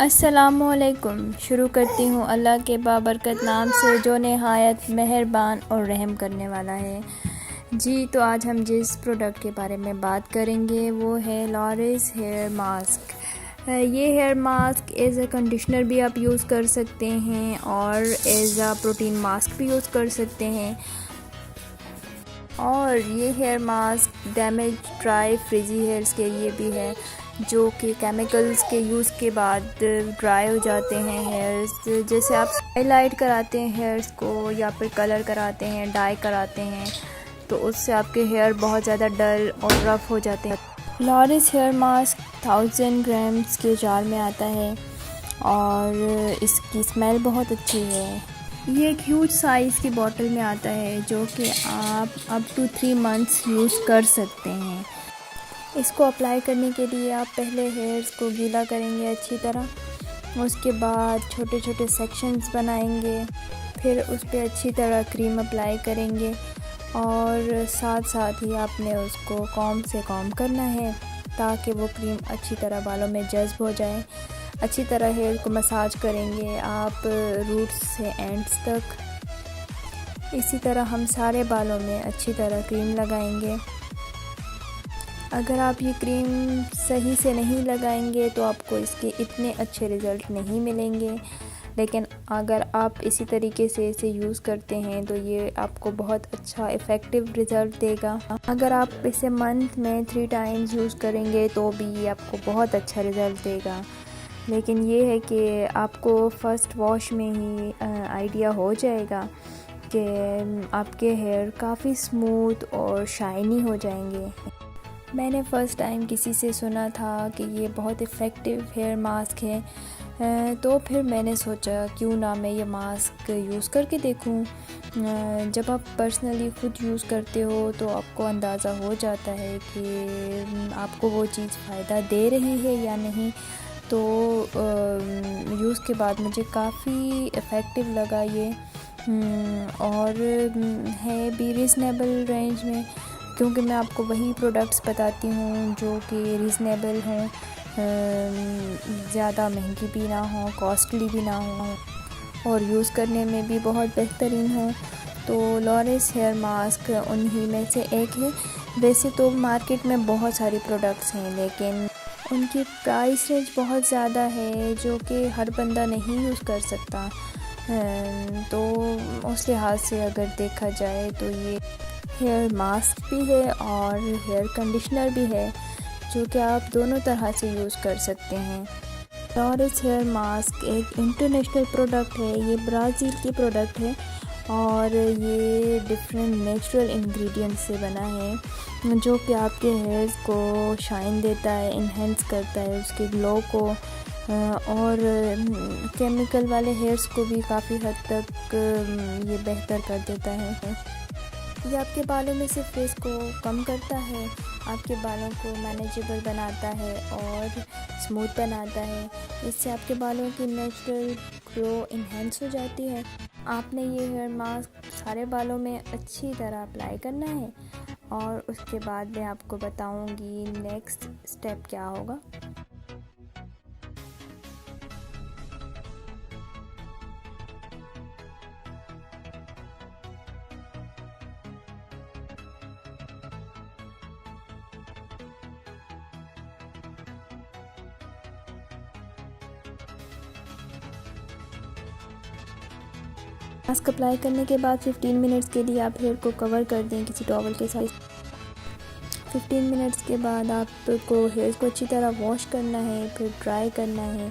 अस्सलामुअलैकुम। शुरू करती हूँ अल्लाह के बाबरकत नाम से जो नहायत मेहरबान और रहम करने वाला है। जी, तो आज हम जिस प्रोडक्ट के बारे में बात करेंगे वो है लॉरिस हेयर मास्क। ये hair mask as a conditioner भी आप यूज़ कर सकते हैं और एज़ अ प्रोटीन मास्क भी यूज़ कर सकते हैं। और ये hair mask damage dry frizzy hairs के लिए भी है, जो कि केमिकल्स के यूज़ के बाद ड्राई हो जाते हैं हेयर्स। जैसे आप हाईलाइट कराते हैं हेयर्स को या फिर कलर कराते हैं, डाई कराते हैं, तो उससे आपके हेयर बहुत ज़्यादा डल और रफ़ हो जाते हैं। लॉरिस हेयर मास्क 1000 ग्राम्स के जार में आता है और इसकी स्मेल बहुत अच्छी है। ये एक ह्यूज साइज़ की बॉटल में आता है, जो कि आप अप टू 3 मंथ्स यूज़ कर सकते हैं। इसको अप्लाई करने के लिए आप पहले हेयर्स को गीला करेंगे अच्छी तरह, उसके बाद छोटे छोटे सेक्शंस बनाएंगे, फिर उस पर अच्छी तरह क्रीम अप्लाई करेंगे और साथ साथ ही आपने उसको कॉम्ब से कॉम्ब करना है ताकि वो क्रीम अच्छी तरह बालों में जज़्ब हो जाए। अच्छी तरह हेयर को मसाज करेंगे आप रूट्स से एंड्स तक। इसी तरह हम सारे बालों में अच्छी तरह क्रीम लगाएंगे। अगर आप ये क्रीम सही से नहीं लगाएंगे तो आपको इसके इतने अच्छे रिज़ल्ट नहीं मिलेंगे, लेकिन अगर आप इसी तरीके से इसे यूज़ करते हैं तो ये आपको बहुत अच्छा इफ़ेक्टिव रिज़ल्ट देगा। अगर आप इसे मंथ में 3 टाइम्स यूज़ करेंगे तो भी ये आपको बहुत अच्छा रिज़ल्ट देगा। लेकिन ये है कि आपको फ़र्स्ट वॉश में ही आइडिया हो जाएगा कि आपके हेयर काफ़ी स्मूथ और शाइनी हो जाएंगे। मैंने फ़र्स्ट टाइम किसी से सुना था कि ये बहुत इफ़ेक्टिव हेयर मास्क है, तो फिर मैंने सोचा क्यों ना मैं ये मास्क यूज़ करके देखूं। जब आप पर्सनली ख़ुद यूज़ करते हो तो आपको अंदाज़ा हो जाता है कि आपको वो चीज़ फ़ायदा दे रही है या नहीं। तो यूज़ के बाद मुझे काफ़ी इफ़ेक्टिव लगा ये, और है भी रीज़नेबल रेंज में, क्योंकि मैं आपको वही प्रोडक्ट्स बताती हूँ जो कि रीज़नेबल हों, ज़्यादा महंगी भी ना हो, कॉस्टली भी ना हो और यूज़ करने में भी बहुत बेहतरीन हो। तो लॉरिस हेयर मास्क उन्हीं में से एक है। वैसे तो मार्केट में बहुत सारी प्रोडक्ट्स हैं, लेकिन उनकी प्राइस रेंज बहुत ज़्यादा है जो कि हर बंदा नहीं यूज़ कर सकता। तो उस लिहाज से अगर देखा जाए तो ये हेयर मास्क भी है और हेयर कंडीशनर भी है, जो कि आप दोनों तरह से यूज़ कर सकते हैं। लॉरिस हेयर मास्क एक इंटरनेशनल प्रोडक्ट है, ये ब्राज़ील की प्रोडक्ट है और ये डिफरेंट नेचुरल इंग्रेडिएंट्स से बना है, जो कि आपके हेयर्स को शाइन देता है, इन्हेंस करता है उसके ग्लो को, और केमिकल वाले हेयर्स को भी काफ़ी हद तक ये बेहतर कर देता है। ये आपके बालों में से फ्रिज को कम करता है, आपके बालों को मैनेजेबल बनाता है और स्मूथ बनाता है। इससे आपके बालों की नेचुरल ग्रो इन्हेंस हो जाती है। आपने ये हेयर मास्क सारे बालों में अच्छी तरह अप्लाई करना है और उसके बाद मैं आपको बताऊंगी नेक्स्ट स्टेप क्या होगा। मास्क अप्लाई करने के बाद 15 मिनट्स के लिए आप हेयर को कवर कर दें किसी टॉवल के साथ। 15 मिनट्स के बाद आपको हेयर को अच्छी तरह वॉश करना है, फिर ड्राई करना है।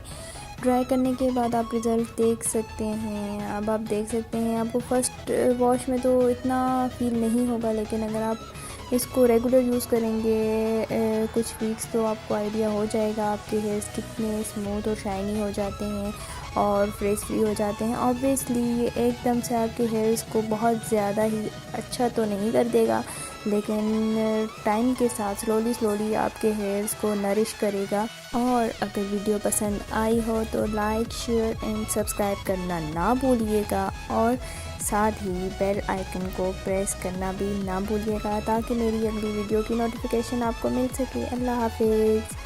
ड्राई करने के बाद आप रिज़ल्ट देख सकते हैं। अब आप देख सकते हैं, आपको फ़र्स्ट वॉश में तो इतना फ़ील नहीं होगा, लेकिन अगर आप इसको रेगुलर यूज़ करेंगे कुछ वीक्स तो आपको आइडिया हो जाएगा आपके हेयर्स कितने स्मूथ और शाइनी हो जाते हैं और फ्रेश फ्री हो जाते हैं। ऑब्वियसली ये एकदम से आपके हेयर्स को बहुत ज़्यादा ही अच्छा तो नहीं कर देगा, लेकिन टाइम के साथ स्लोली आपके हेयर्स को नरिश करेगा। और अगर वीडियो पसंद आई हो तो लाइक, शेयर एंड सब्सक्राइब करना ना भूलिएगा और साथ ही बेल आइकन को प्रेस करना भी ना भूलिएगा ताकि मेरी अगली वीडियो की नोटिफिकेशन आपको मिल सके। अल्लाह हाफिज़।